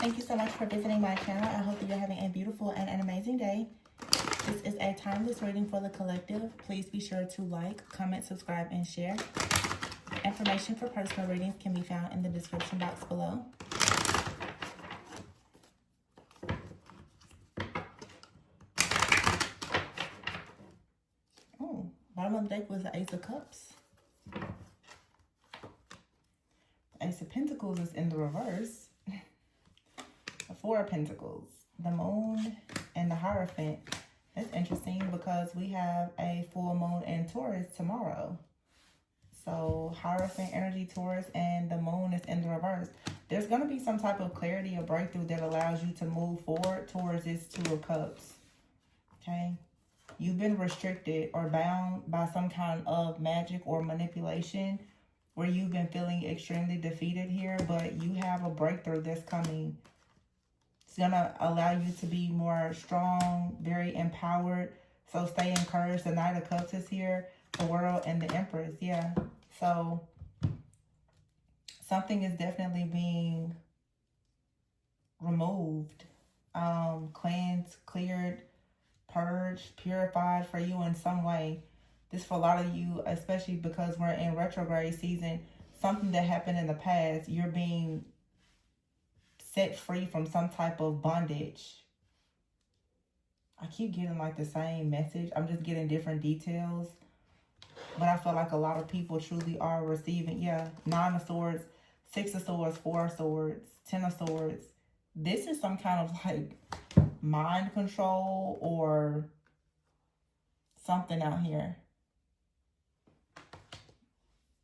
Thank you so much for visiting my channel. I hope that you're having a beautiful and an amazing day. This is a timeless reading for the collective. Please be sure to like, comment, subscribe, and share. Information for personal readings can be found in the description box below. Oh, bottom of the deck was the Ace of Cups. The Ace of Pentacles is in the reverse. The Four of Pentacles, the Moon, and the Hierophant. That's interesting because we have a full moon in Taurus tomorrow. So Hierophant energy, Taurus, and the moon is in the reverse. There's going to be some type of clarity or breakthrough that allows you to move forward towards this Two of Cups. Okay? You've been restricted or bound by some kind of magic or manipulation where you've been feeling extremely defeated here, but you have a breakthrough that's coming. It's going to allow you to be more strong, very empowered. So stay encouraged. The Knight of Cups is here, the World, and the Empress. Yeah. So something is definitely being removed, cleansed, cleared, purged, purified for you in some way. This for a lot of you, especially because we're in retrograde season, something that happened in the past, you're being set free from some type of bondage. I keep getting like the same message. I'm just getting different details. But I feel like a lot of people truly are receiving. Yeah, 9 of Swords, 6 of Swords, 4 of Swords, 10 of Swords. This is some kind of like mind control or something out here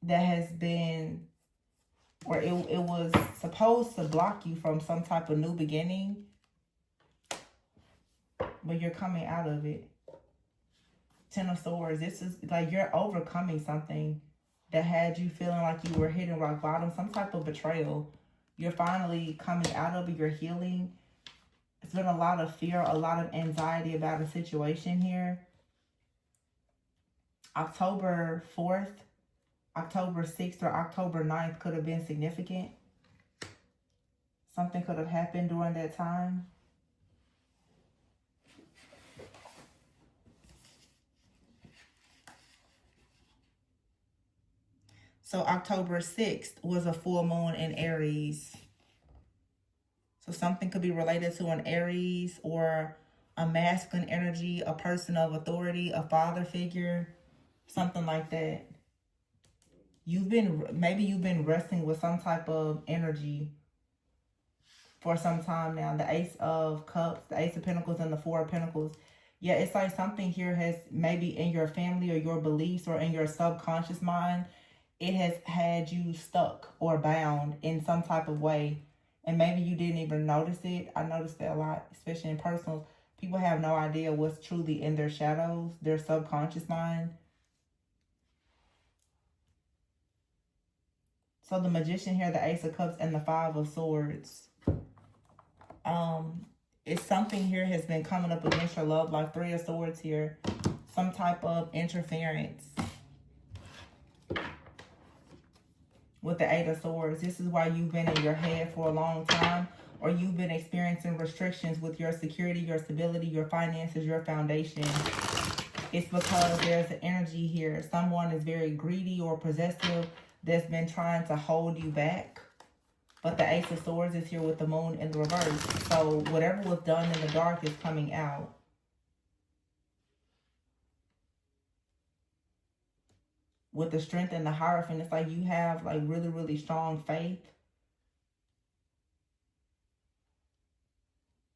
that has been, or it was supposed to block you from some type of new beginning, but you're coming out of it. 10 of Swords, this is like you're overcoming something that had you feeling like you were hitting rock bottom, some type of betrayal. You're finally coming out of it, you're healing. It's been a lot of fear, a lot of anxiety about a situation here. October 4th, October 6th, or October 9th could have been significant. Something could have happened during that time. So October 6th was a full moon in Aries. So something could be related to an Aries or a masculine energy, a person of authority, a father figure, something like that. Maybe you've been wrestling with some type of energy for some time now. The Ace of Cups, the Ace of Pentacles, and the Four of Pentacles. Yeah, it's like something here has maybe in your family or your beliefs or in your subconscious mind, it has had you stuck or bound in some type of way. And maybe you didn't even notice it. I noticed that a lot, especially in personals. People have no idea what's truly in their shadows, their subconscious mind. So the Magician here, the Ace of Cups, and the Five of Swords. It's something here has been coming up against your love life. 3 of Swords here. Some type of interference. With the 8 of Swords, this is why you've been in your head for a long time, or you've been experiencing restrictions with your security, your stability, your finances, your foundation. It's because there's an energy here. Someone is very greedy or possessive that's been trying to hold you back. But the Ace of Swords is here with the moon in the reverse. So whatever was done in the dark is coming out. With the Strength and the Hierophant, it's like you have like really, really strong faith.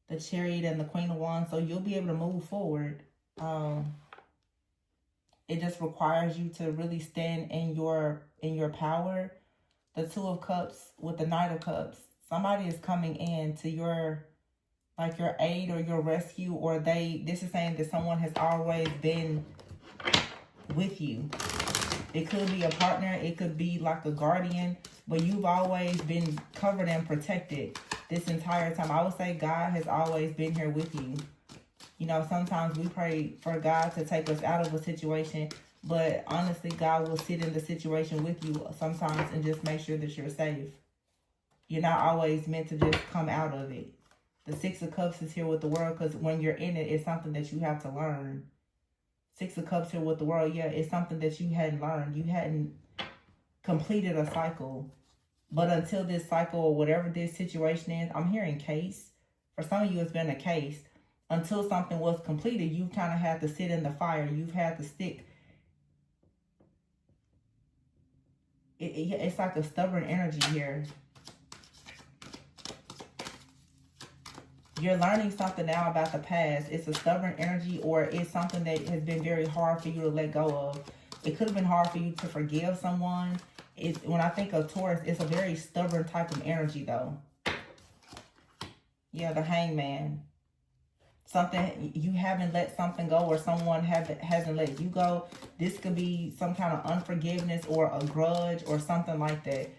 The Chariot and the Queen of Wands, so you'll be able to move forward. It just requires you to really stand in your power. The Two of Cups with the Knight of Cups, somebody is coming in to your aid or your rescue, or this is saying that someone has always been with you. It could be a partner. It could be like a guardian. But you've always been covered and protected this entire time. I would say God has always been here with you. You know, sometimes we pray for God to take us out of a situation. But honestly, God will sit in the situation with you sometimes and just make sure that you're safe. You're not always meant to just come out of it. The Six of Cups is here with the World, because when you're in it, it's something that you have to learn. Six of Cups here with the World, yeah, it's something that you hadn't learned. You hadn't completed a cycle. But until this cycle or whatever this situation is, I'm hearing case. For some of you, it's been a case. Until something was completed, you've kind of had to sit in the fire. You've had to stick. It's like a stubborn energy here. You're learning something now about the past. It's a stubborn energy, or it's something that has been very hard for you to let go of. It could have been hard for you to forgive someone. When I think of Taurus, it's a very stubborn type of energy, though. Yeah, the Hangman. Something, you haven't let something go, or someone hasn't let you go. This could be some kind of unforgiveness or a grudge or something like that.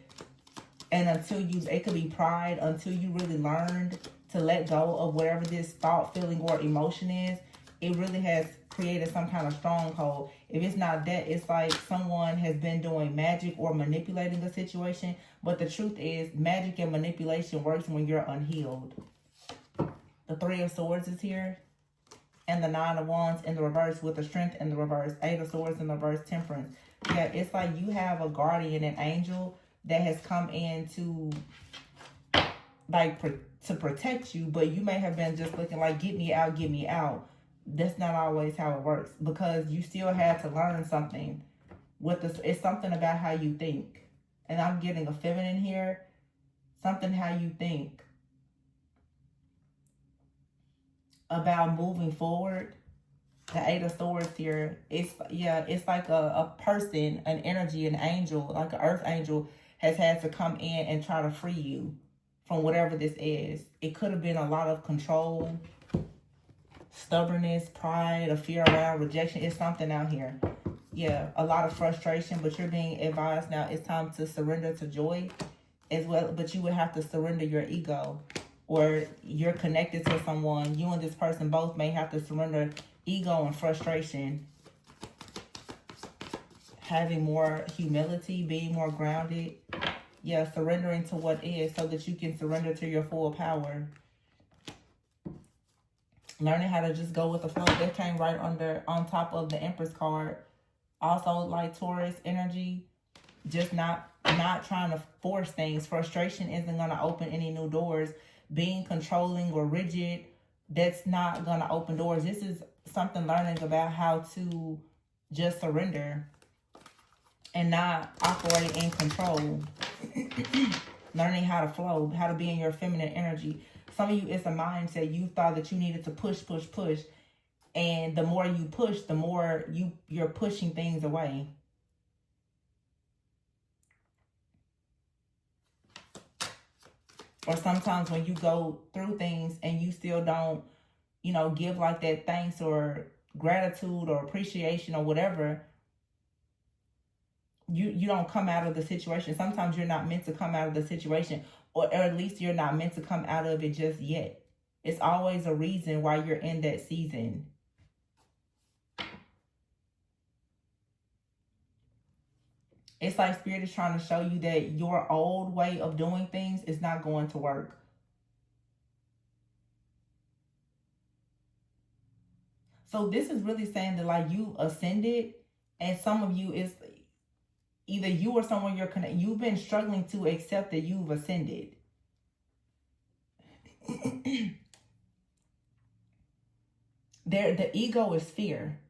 And it could be pride, until you really learned to let go of whatever this thought, feeling, or emotion is, it really has created some kind of stronghold. If it's not that, it's like someone has been doing magic or manipulating a situation. But the truth is, magic and manipulation works when you're unhealed. The Three of Swords is here. And the Nine of Wands in the reverse, with the Strength in the reverse. Eight of Swords in the reverse, Temperance. Yeah, it's like you have a guardian, an angel, that has come in to, like, to protect you. But you may have been just looking like, get me out, get me out. That's not always how it works, because you still had to learn something. It's something about how you think. And I'm getting a feminine here. Something how you think about moving forward. The Eight of Swords here. It's like a person, an energy, an angel, like an earth angel, has had to come in and try to free you from whatever this is. It could have been a lot of control, stubbornness, pride, a fear around rejection. It's something out here. Yeah, a lot of frustration, but you're being advised now it's time to surrender to joy as well. But you would have to surrender your ego, or you're connected to someone. You and this person both may have to surrender ego and frustration. Having more humility, being more grounded. Yeah, surrendering to what is, so that you can surrender to your full power. Learning how to just go with the flow. That came right on top of the Empress card. Also, like Taurus energy, just not trying to force things. Frustration isn't going to open any new doors. Being controlling or rigid, that's not going to open doors. This is something learning about how to just surrender and not operate in control. Learning how to flow, how to be in your feminine energy. Some of you, it's a mindset. You thought that you needed to push. And the more you push, the more you're pushing things away. Or sometimes when you go through things and you still don't, give like that thanks or gratitude or appreciation or whatever, you don't come out of the situation. Sometimes you're not meant to come out of the situation, or at least you're not meant to come out of it just yet. It's always a reason why you're in that season. It's like Spirit is trying to show you that your old way of doing things is not going to work. So this is really saying that, like, you ascended, and some of you is either you or someone you're connected. You've been struggling to accept that you've ascended. The ego is fear.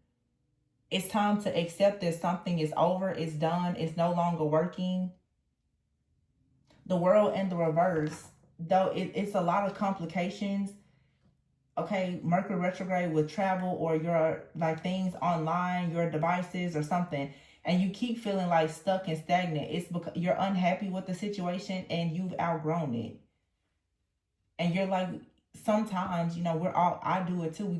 It's time to accept that something is over, it's done, it's no longer working. The World in the reverse, though it's a lot of complications. Okay, Mercury retrograde with travel, or your like things online, your devices or something, and you keep feeling like stuck and stagnant. It's because you're unhappy with the situation and you've outgrown it. And you're like, sometimes, I do it too.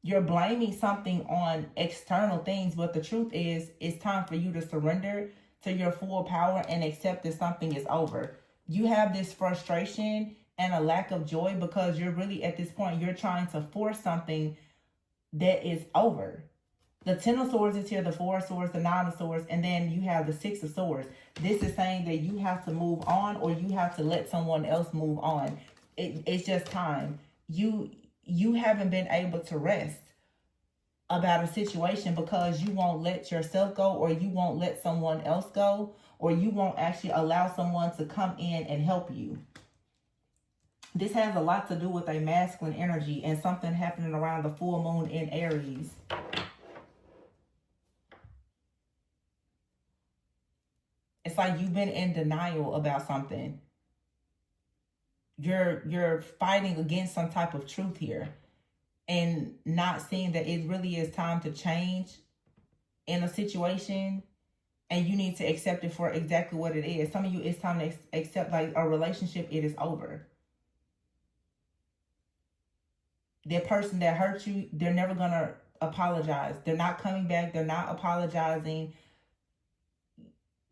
You're blaming something on external things, but the truth is, it's time for you to surrender to your full power and accept that something is over. You have this frustration and a lack of joy because you're really, at this point, you're trying to force something that is over. The Ten of Swords is here, the Four of Swords, the Nine of Swords, and then you have the Six of Swords. This is saying that you have to move on, or you have to let someone else move on. It's just time. You haven't been able to rest about a situation because you won't let yourself go, or you won't let someone else go, or you won't actually allow someone to come in and help you. This has a lot to do with a masculine energy and something happening around the full moon in Aries. It's like you've been in denial about something. You're fighting against some type of truth here and not seeing that it really is time to change in a situation, and you need to accept it for exactly what it is. Some of you, it's time to accept like a relationship, it is over. That person that hurt you, they're never going to apologize. They're not coming back. They're not apologizing.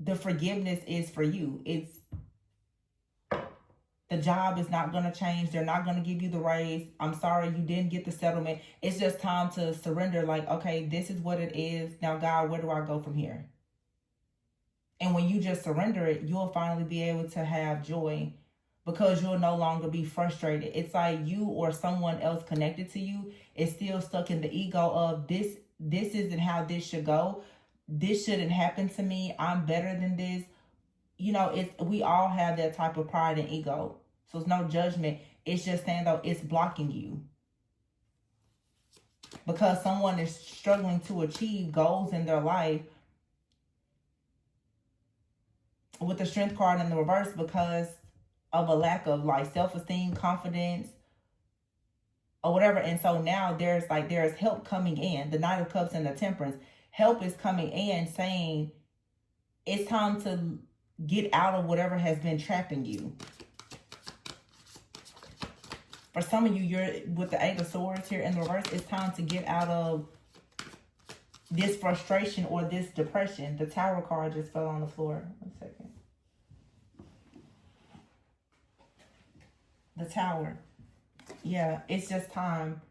The forgiveness is for you. It's the job is not going to change. They're not going to give you the raise. I'm sorry you didn't get the settlement. It's just time to surrender. Like, okay, this is what it is. Now, God, where do I go from here? And when you just surrender it, you'll finally be able to have joy because you'll no longer be frustrated. It's like you or someone else connected to you is still stuck in the ego of this isn't how this should go. This shouldn't happen to me. I'm better than this. You know, we all have that type of pride and ego. So it's no judgment. It's just saying, though, it's blocking you. Because someone is struggling to achieve goals in their life with the Strength card in the reverse because of a lack of like self-esteem, confidence, or whatever. And so now there's help coming in. The Knight of Cups and the Temperance. Help is coming in saying it's time to get out of whatever has been trapping you. For some of you, you're with the Eight of Swords here in the reverse. It's time to get out of this frustration or this depression. The Tower card just fell on the floor. 1 second. The Tower. Yeah, it's just time.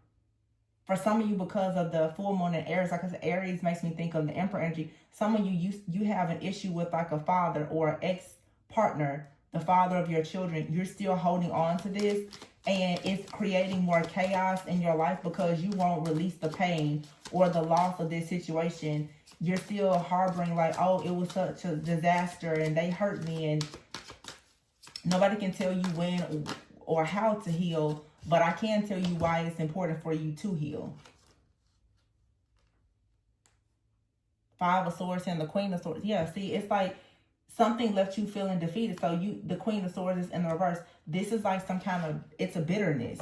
For some of you, because of the full moon in Aries, like I said, Aries makes me think of the Emperor energy. Some of you have an issue with like a father or ex-partner, the father of your children. You're still holding on to this, and it's creating more chaos in your life because you won't release the pain or the loss of this situation. You're still harboring like, oh, it was such a disaster and they hurt me, and nobody can tell you when or how to heal. But I can tell you why it's important for you to heal. Five of Swords and the Queen of Swords. Yeah, see, it's like something left you feeling defeated. So the Queen of Swords is in the reverse. This is like some kind of, it's a bitterness.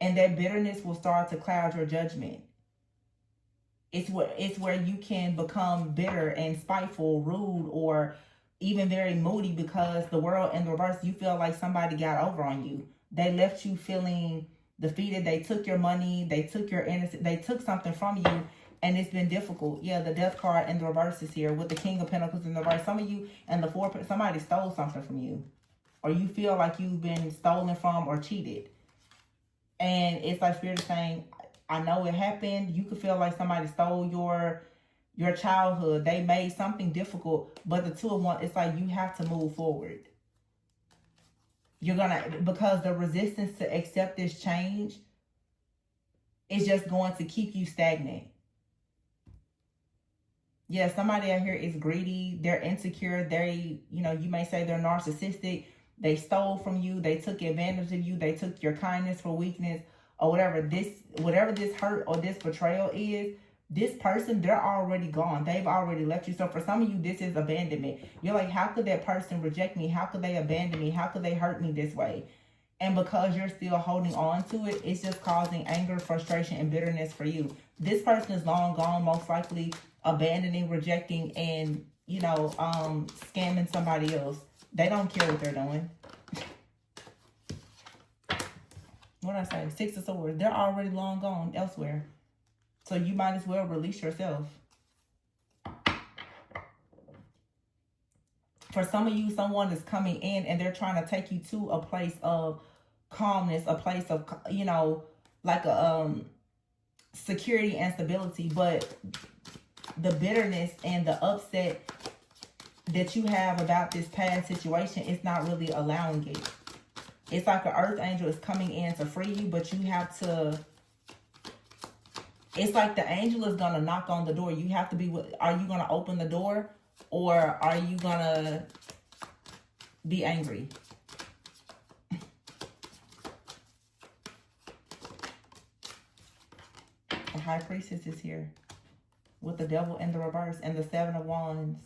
And that bitterness will start to cloud your judgment. It's where you can become bitter and spiteful, rude, or even very moody because the world in the reverse, you feel like somebody got over on you. They left you feeling defeated. They took your money. They took your innocence. They took something from you, and it's been difficult. Yeah, the Death card in the reverse is here with the King of Pentacles in the reverse. Some of you and the Four, somebody stole something from you, or you feel like you've been stolen from or cheated. And it's like Spirit is saying, I know it happened. You could feel like somebody stole your childhood. They made something difficult, but the Two of Wands, it's like you have to move forward. You're gonna, because the resistance to accept this change is just going to keep you stagnant. Yeah, somebody out here is greedy. They're insecure. They, you may say they're narcissistic. They stole from you. They took advantage of you. They took your kindness for weakness or whatever this hurt or this betrayal is. This person, they're already gone. They've already left you. So for some of you, this is abandonment. You're like, how could that person reject me? How could they abandon me? How could they hurt me this way? And because you're still holding on to it, it's just causing anger, frustration, and bitterness for you. This person is long gone, most likely abandoning, rejecting, and, scamming somebody else. They don't care what they're doing. What did I say? Six of Swords. They're already long gone elsewhere. So you might as well release yourself. For some of you, someone is coming in and they're trying to take you to a place of calmness, a place of, like security and stability, but the bitterness and the upset that you have about this past situation is not really allowing it. It's like an earth angel is coming in to free you, but you have to, it's like the angel is going to knock on the door. You have to be, are you going to open the door, or are you going to be angry? The High Priestess is here with the Devil in the reverse and the Seven of Wands.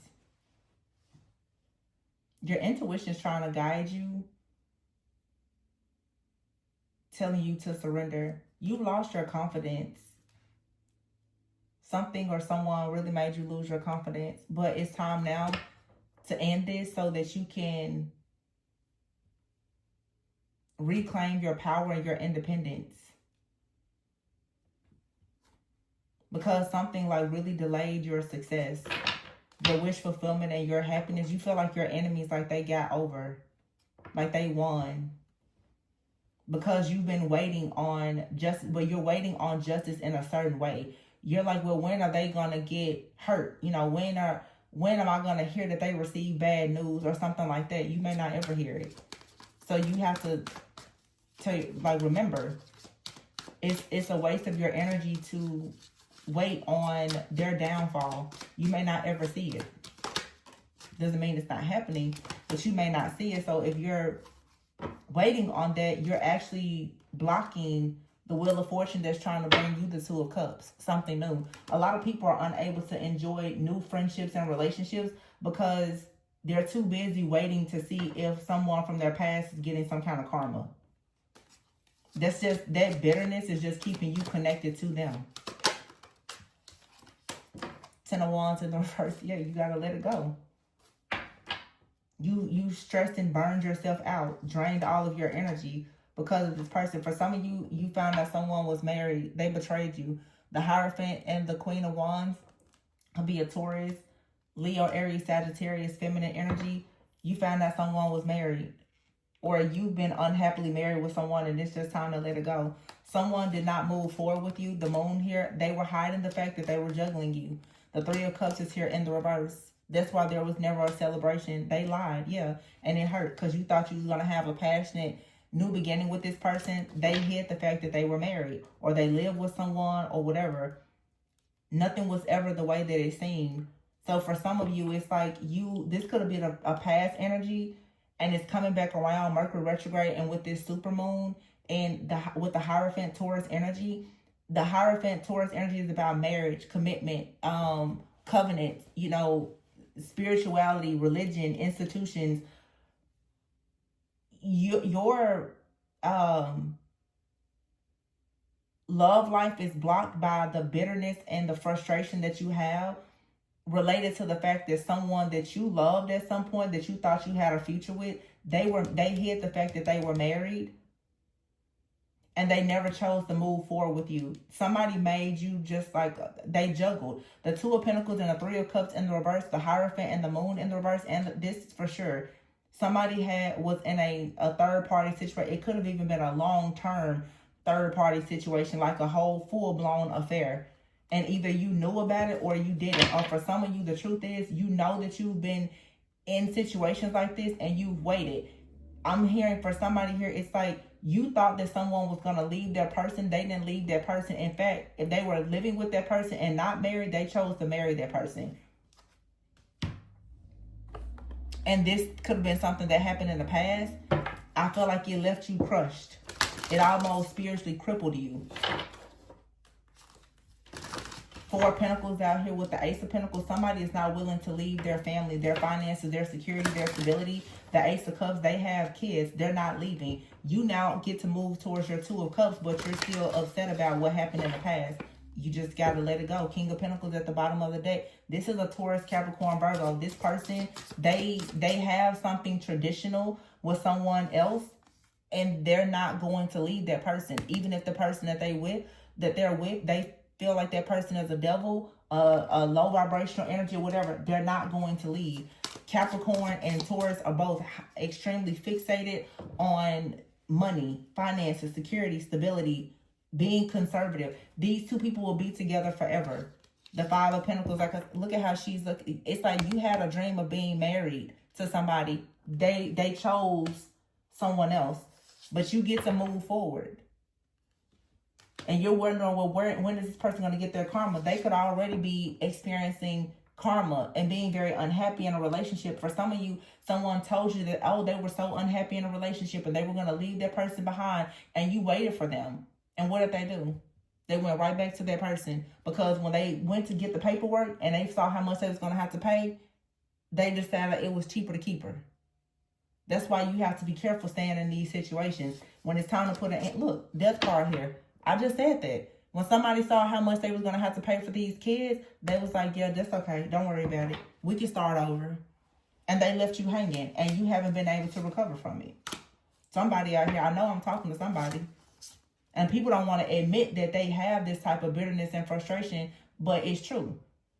Your intuition is trying to guide you, telling you to surrender. You lost your confidence. Something or someone really made you lose your confidence. But it's time now to end this so that you can reclaim your power and your independence. Because something like really delayed your success, your wish fulfillment and your happiness. You feel like your enemies, like they got over, like they won. Because you've been waiting on justice, but you're waiting on justice in a certain way. You're like, well, when are they going to get hurt? You know, when am I going to hear that they receive bad news or something like that? You may not ever hear it. So you have to remember, it's a waste of your energy to wait on their downfall. You may not ever see it. Doesn't mean it's not happening, but you may not see it. So if you're waiting on that, you're actually blocking the Wheel of Fortune that's trying to bring you the Two of Cups, something new. A lot of people are unable to enjoy new friendships and relationships because they're too busy waiting to see if someone from their past is getting some kind of karma. That's just, that bitterness is just keeping you connected to them. Ten of Wands in the reverse. Yeah, you gotta let it go. You stressed and burned yourself out, drained all of your energy because of this person. For some of you, you found that someone was married. They betrayed you. The Hierophant and the Queen of Wands could be a Taurus, Leo, Aries, Sagittarius, feminine energy. You found that someone was married, or you've been unhappily married with someone and it's just time to let it go. Someone did not move forward with you. The Moon here, they were hiding the fact that they were juggling you. The Three of Cups is here in the reverse. That's why there was never a celebration. They lied, yeah. And it hurt because you thought you was going to have a passionate new beginning with this person. They hid the fact that they were married or they lived with someone or whatever. Nothing was ever the way that it seemed. So for some of you, it's like this could have been a past energy and it's coming back around, Mercury retrograde, and with this supermoon and with the Hierophant Taurus energy. The Hierophant Taurus energy is about marriage, commitment, covenants, you know, spirituality, religion, institutions. Your love life is blocked by the bitterness and the frustration that you have related to the fact that someone that you loved at some point, that you thought you had a future with, they hid the fact that they were married. And they never chose to move forward with you. Somebody made you just like, they juggled. The Two of Pentacles and the Three of Cups in the reverse, the Hierophant and the Moon in the reverse, and this for sure. Somebody was in a third-party situation. It could have even been a long-term third-party situation, like a whole full-blown affair. And either you knew about it or you didn't. Or for some of you, the truth is, you know that you've been in situations like this and you've waited. I'm hearing for somebody here, it's like, you thought that someone was going to leave their person. They didn't leave their person. In fact, if they were living with that person and not married, they chose to marry that person. And this could have been something that happened in the past. I feel like it left you crushed. It almost spiritually crippled you. Four of Pentacles out here with the Ace of Pentacles. Somebody is not willing to leave their family, their finances, their security, their stability. The Ace of Cups, they have kids. They're not leaving. You now get to move towards your Two of Cups, but you're still upset about what happened in the past. You just got to let it go. King of Pentacles at the bottom of the deck. This is a Taurus, Capricorn, Virgo. This person, they have something traditional with someone else, and they're not going to leave that person. Even if the person that they're with, they feel like that person is a devil, a low vibrational energy or whatever, they're not going to leave. Capricorn and Taurus are both extremely fixated on money, finances, security, stability, being conservative. These two people will be together forever. The Five of Pentacles, like, look at how she's looking. It's like you had a dream of being married to somebody. They chose someone else, but you get to move forward. And you're wondering, well, when is this person going to get their karma? They could already be experiencing karma and being very unhappy in a relationship. For some of you, someone told you that, oh, they were so unhappy in a relationship and they were going to leave that person behind, and you waited for them. And what did they do? They went right back to that person, because when they went to get the paperwork and they saw how much they was going to have to pay, they decided it was cheaper to keep her. That's why you have to be careful staying in these situations. When it's time to put an end, look, death card here. I just said that. When somebody saw how much they was going to have to pay for these kids, they was like, yeah, that's okay. Don't worry about it. We can start over. And they left you hanging, and you haven't been able to recover from it. Somebody out here, I know I'm talking to somebody. And people don't want to admit that they have this type of bitterness and frustration, but it's true.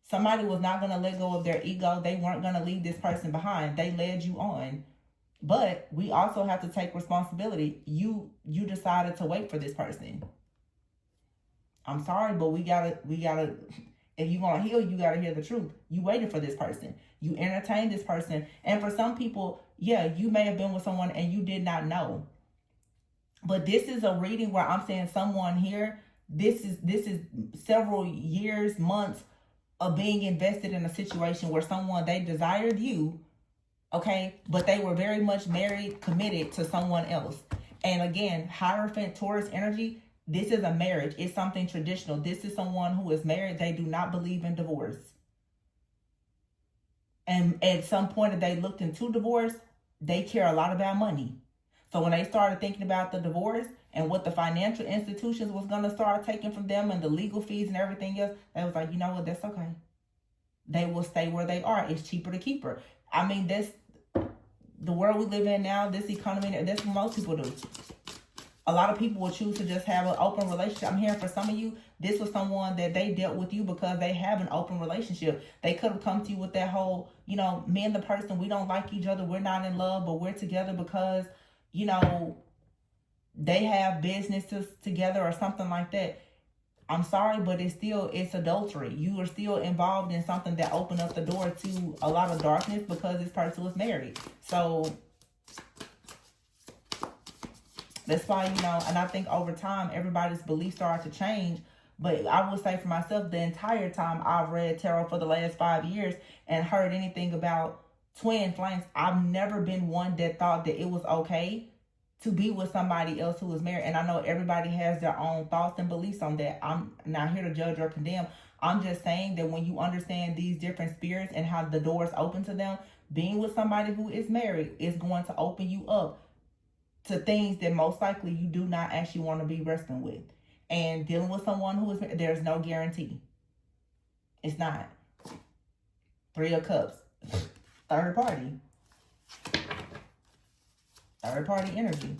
Somebody was not going to let go of their ego. They weren't going to leave this person behind. They led you on. But we also have to take responsibility. You decided to wait for this person. I'm sorry, but we gotta, if you want to heal, you gotta hear the truth. You waited for this person. You entertained this person. And for some people, yeah, you may have been with someone and you did not know. But this is a reading where I'm saying someone here, this is several years, months of being invested in a situation where someone, they desired you, okay, but they were very much married, committed to someone else. And again, Hierophant, Taurus energy, this is a marriage. It's something traditional. This is someone who is married. They do not believe in divorce. And at some point, if they looked into divorce, they care a lot about money. So when they started thinking about the divorce and what the financial institutions was going to start taking from them and the legal fees and everything else, they was like, you know what, that's okay. They will stay where they are. It's cheaper to keep her. I mean, that's the world we live in now, this economy, that's what most people do. A lot of people will choose to just have an open relationship. I'm hearing for some of you, this was someone that they dealt with you because they have an open relationship. They could have come to you with that whole, you know, me and the person, we don't like each other. We're not in love, but we're together because, you know, they have businesses together or something like that. I'm sorry, but it's adultery. You are still involved in something that opened up the door to a lot of darkness because this person was married. So that's why, you know, and I think over time, everybody's beliefs start to change. But I would say for myself, the entire time I've read tarot for the last 5 years and heard anything about twin flames, I've never been one that thought that it was okay to be with somebody else who was married. And I know everybody has their own thoughts and beliefs on that. I'm not here to judge or condemn. I'm just saying that when you understand these different spirits and how the doors open to them, being with somebody who is married is going to open you up to things that most likely you do not actually want to be wrestling with. And dealing with someone who is married, there's no guarantee. It's not. 3 of Cups. Third party. Third party energy.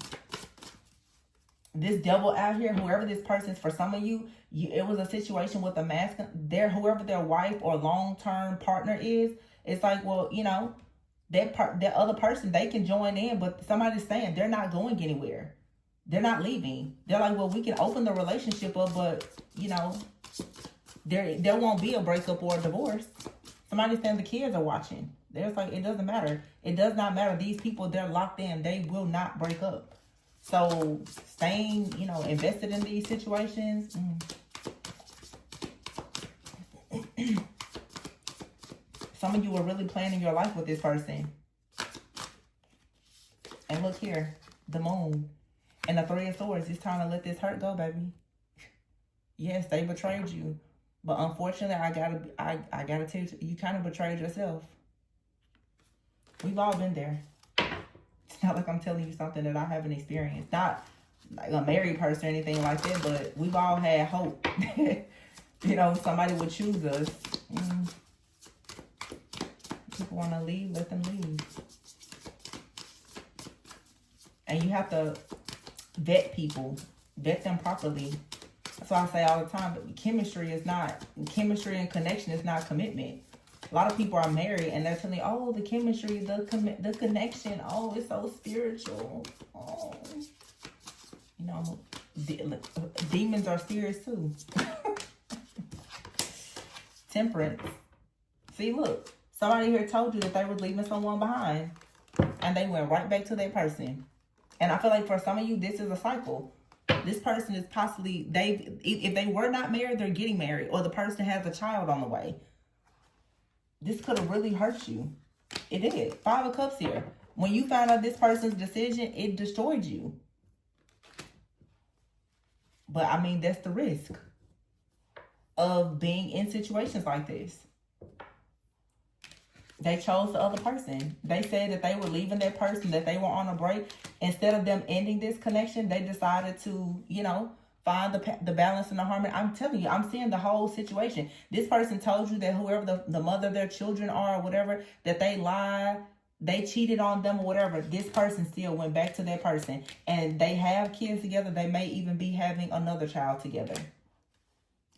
This devil out here, whoever this person is, for some of you, it was a situation with a masculine, whoever their wife or long-term partner is, it's like, well, you know, that other person, they can join in, but somebody's saying they're not going anywhere. They're not leaving. They're like, well, we can open the relationship up, but, you know, there won't be a breakup or a divorce. Somebody's saying the kids are watching. There's like, it doesn't matter. It does not matter. These people, they're locked in. They will not break up. So staying, you know, invested in these situations. Some of you are really planning your life with this person. And look here, the moon and the 3 of Swords. It's time to let this hurt go, baby. Yes, they betrayed you. But unfortunately, I gotta tell you, you kind of betrayed yourself. We've all been there. It's not like I'm telling you something that I haven't experienced. Not like a married person or anything like that, but we've all had hope. You know, somebody would choose us. People want to leave, let them leave. And you have to vet people. Vet them properly. That's why I say all the time, but chemistry and connection is not commitment. A lot of people are married and they're telling you, oh, the chemistry, the connection, oh, it's so spiritual. Oh, you know, demons are serious too. Temperance. See, look. Somebody here told you that they were leaving someone behind. And they went right back to that person. And I feel like for some of you, this is a cycle. This person is possibly, if they were not married, they're getting married. Or the person has a child on the way. This could have really hurt you. It did. 5 of Cups here. When you found out this person's decision, it destroyed you. But I mean, that's the risk of being in situations like this. They chose the other person. They said that they were leaving that person, that they were on a break. Instead of them ending this connection, they decided to, you know, find the balance and the harmony. I'm telling you, I'm seeing the whole situation. This person told you that whoever the mother of their children are or whatever, that they lied, they cheated on them or whatever. This person still went back to that person. And they have kids together. They may even be having another child together.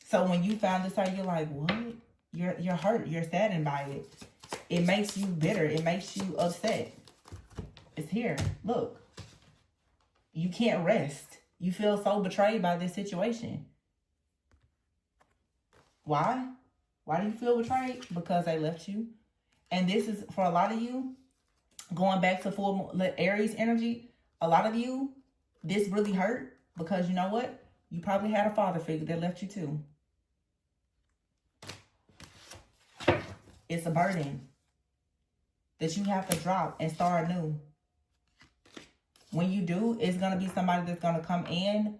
So when you found this out, you're like, what? You're hurt. You're saddened by it. It makes you bitter. It makes you upset. It's here. Look. You can't rest. You feel so betrayed by this situation. Why? Why do you feel betrayed? Because they left you. And this is, for a lot of you, going back to full Aries energy, a lot of you, this really hurt because you know what? You probably had a father figure that left you too. It's a burden that you have to drop and start anew. When you do, it's going to be somebody that's going to come in.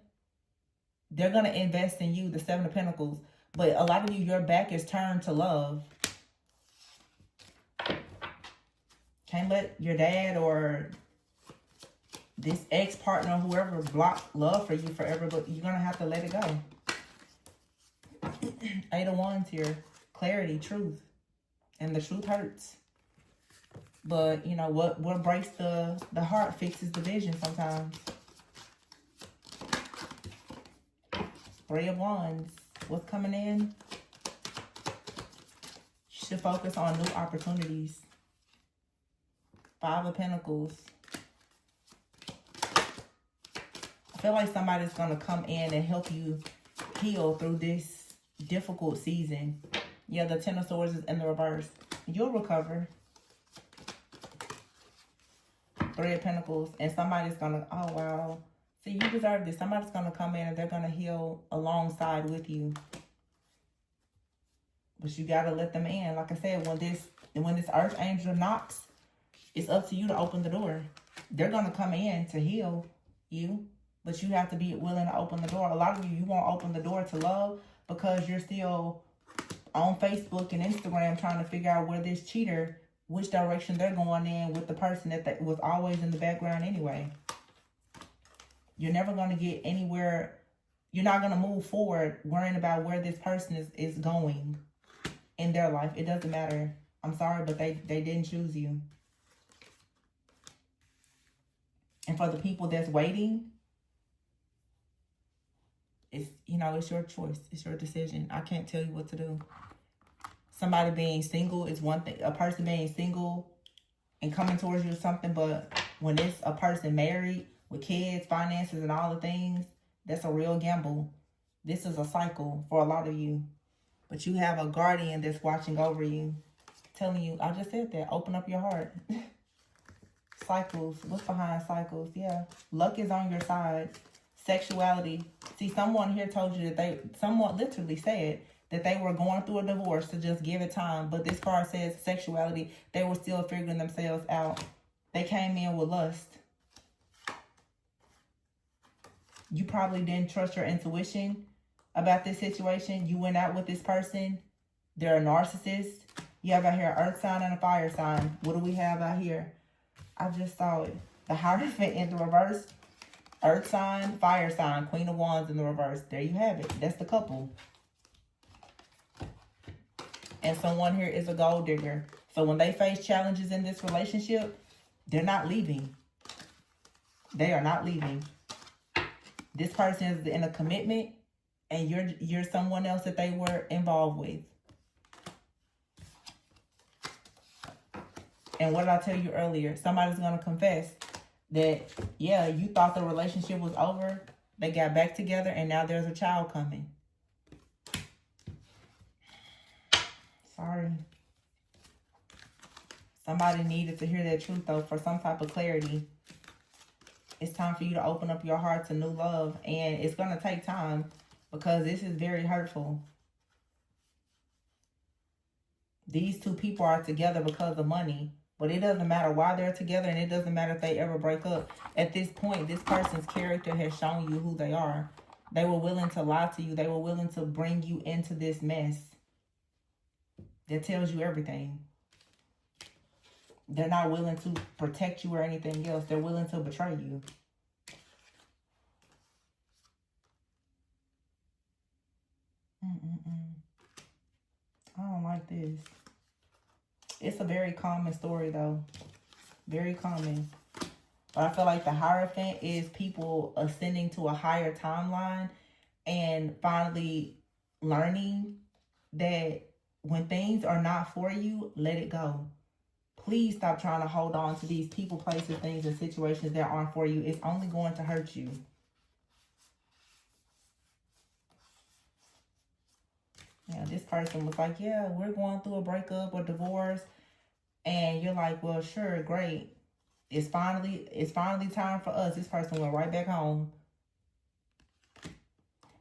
They're going to invest in you, the 7 of Pentacles. But a lot of you, your back is turned to love. Can't let your dad or this ex-partner, whoever, block love for you forever. But you're going to have to let it go. 8 of Wands here. Clarity, truth. And the truth hurts. But, you know, what breaks the heart fixes the vision sometimes. 3 of Wands. What's coming in? You should focus on new opportunities. 5 of Pentacles. I feel like somebody's going to come in and help you heal through this difficult season. Yeah, the 10 of Swords is in the reverse. You'll recover. 3 of Pentacles. And somebody's going to, oh, wow. See, you deserve this. Somebody's going to come in and they're going to heal alongside with you. But you got to let them in. Like I said, when this Earth Angel knocks, it's up to you to open the door. They're going to come in to heal you. But you have to be willing to open the door. A lot of you won't open the door to love because you're still on Facebook and Instagram trying to figure out where this cheater, which direction they're going in with the person that was always in the background anyway. You're never going to get anywhere. You're not going to move forward worrying about where this person is going in their life. It doesn't matter. I'm sorry, but they didn't choose you. And for the people that's waiting, it's, you know, it's your choice. It's your decision. I can't tell you what to do. Somebody being single is one thing. A person being single and coming towards you is something. But when it's a person married with kids, finances, and all the things, that's a real gamble. This is a cycle for a lot of you. But you have a guardian that's watching over you, telling you, I just said that, open up your heart. Cycles. What's behind cycles? Yeah. Luck is on your side. Sexuality. See, someone here told you that someone literally said that they were going through a divorce to just give it time. But this card says sexuality. They were still figuring themselves out. They came in with lust. You probably didn't trust your intuition about this situation. You went out with this person. They're a narcissist. You have out here earth sign and a fire sign. What do we have out here? I just saw it. The Hierophant in the reverse. Earth sign, fire sign, Queen of Wands in the reverse. There you have it. That's the couple. And someone here is a gold digger. So when they face challenges in this relationship, they're not leaving. They are not leaving. This person is in a commitment and you're someone else that they were involved with. And what did I tell you earlier? Somebody's going to confess that, yeah, you thought the relationship was over, They got back together and now there's a child coming. Sorry. Somebody needed to hear that truth, though, for some type of clarity. It's time for you to open up your heart to new love. And it's going to take time because this is very hurtful. These two people are together because of money. But it doesn't matter why they're together, and it doesn't matter if they ever break up. At this point, this person's character has shown you who they are. They were willing to lie to you. They were willing to bring you into this mess that tells you everything. They're not willing to protect you or anything else. They're willing to betray you. I don't like this. It's a very common story, though. Very common. But I feel like the Hierophant is people ascending to a higher timeline and finally learning that when things are not for you, let it go. Please stop trying to hold on to these people, places, things, and situations that aren't for you. It's only going to hurt you. Yeah, this person was like, yeah, we're going through a breakup or divorce. And you're like, well, sure, great. It's finally time for us. This person went right back home.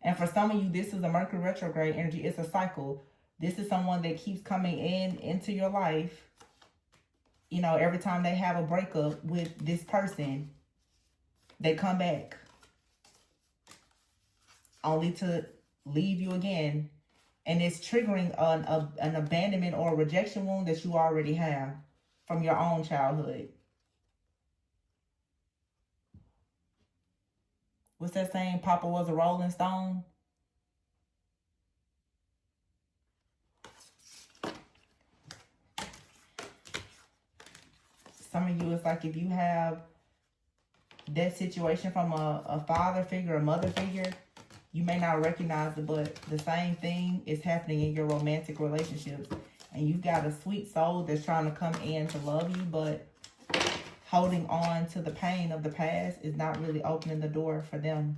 And for some of you, this is a Mercury retrograde energy. It's a cycle. This is someone that keeps coming into your life. You know, every time they have a breakup with this person, they come back only to leave you again. And it's triggering an abandonment or a rejection wound that you already have from your own childhood. What's that saying? Papa was a Rolling Stone. Some of you, it's like if you have that situation from a father figure, a mother figure, you may not recognize it, but the same thing is happening in your romantic relationships. And you've got a sweet soul that's trying to come in to love you, but holding on to the pain of the past is not really opening the door for them.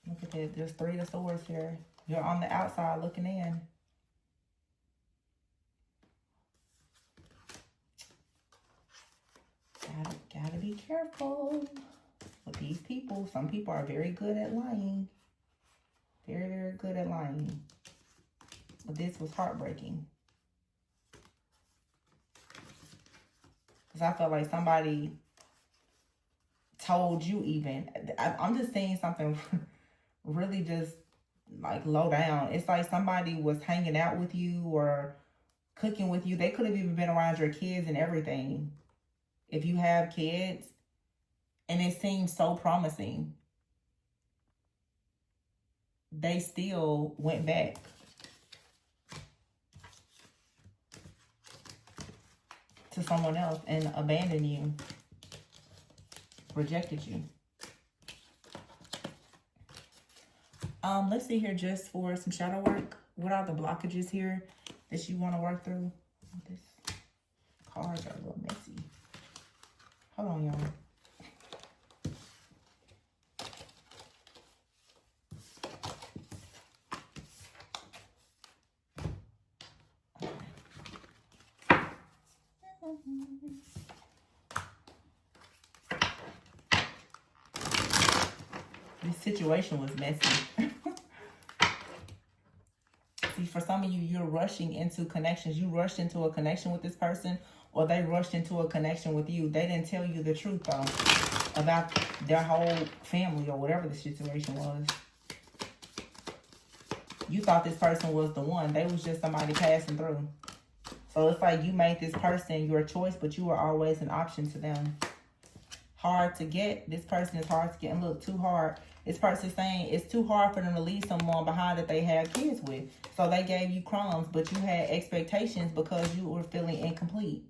Look at that. There's 3 of Swords here. You're on the outside looking in. Gotta be careful with these people. Some people are very good at lying. Very, very good at lying. But this was heartbreaking. Because I felt like somebody told you even. I'm just saying something really just like low down. It's like somebody was hanging out with you or cooking with you. They could have even been around your kids and everything. If you have kids, and it seems so promising, they still went back. To someone else and abandoned you, rejected you. Let's see here just for some shadow work. What are the blockages here that you want to work through? This cards are a little messy. Hold on, y'all. This situation was messy. See, for some of you, you're rushing into connections. You rushed into a connection with this person, or they rushed into a connection with you. They didn't tell you the truth, though, about their whole family or whatever the situation was. You thought this person was the one. They was just somebody passing through. So it's like you made this person your choice, but you were always an option to them. Hard to get. This person is hard to get. And look, too hard. This person is saying it's too hard for them to leave someone behind that they have kids with. So they gave you crumbs, but you had expectations because you were feeling incomplete.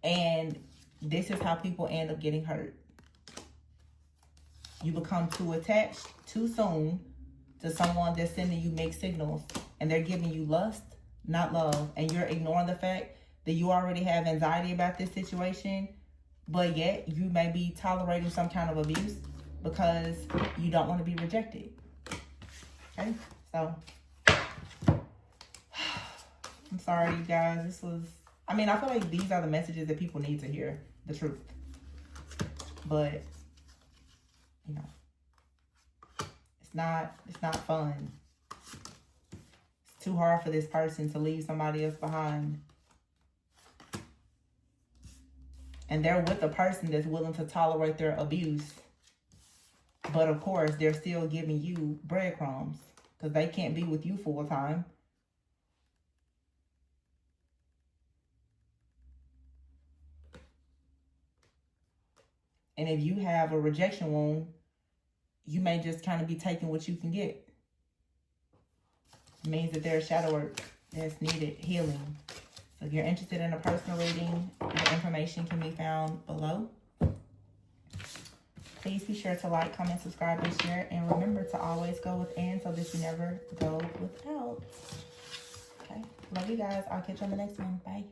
And this is how people end up getting hurt. You become too attached too soon to someone that's sending you mixed signals. And they're giving you lust. not love. And you're ignoring the fact that you already have anxiety about this situation, but yet you may be tolerating some kind of abuse because you don't want to be rejected. Okay, so I'm sorry, you guys. This was, I mean, I feel like these are the messages that people need to hear, the truth. But, you know, it's not fun. It's too hard for this person to leave somebody else behind. And they're with a person that's willing to tolerate their abuse. But of course, they're still giving you breadcrumbs because they can't be with you full time. And if you have a rejection wound, you may just kind of be taking what you can get. It means that there's shadow work that's needed, healing. So if you're interested in a personal reading, the information can be found below. Please be sure to like, comment, subscribe, and share. And remember to always go within so that you never go without. Okay. Love you guys. I'll catch you on the next one. Bye.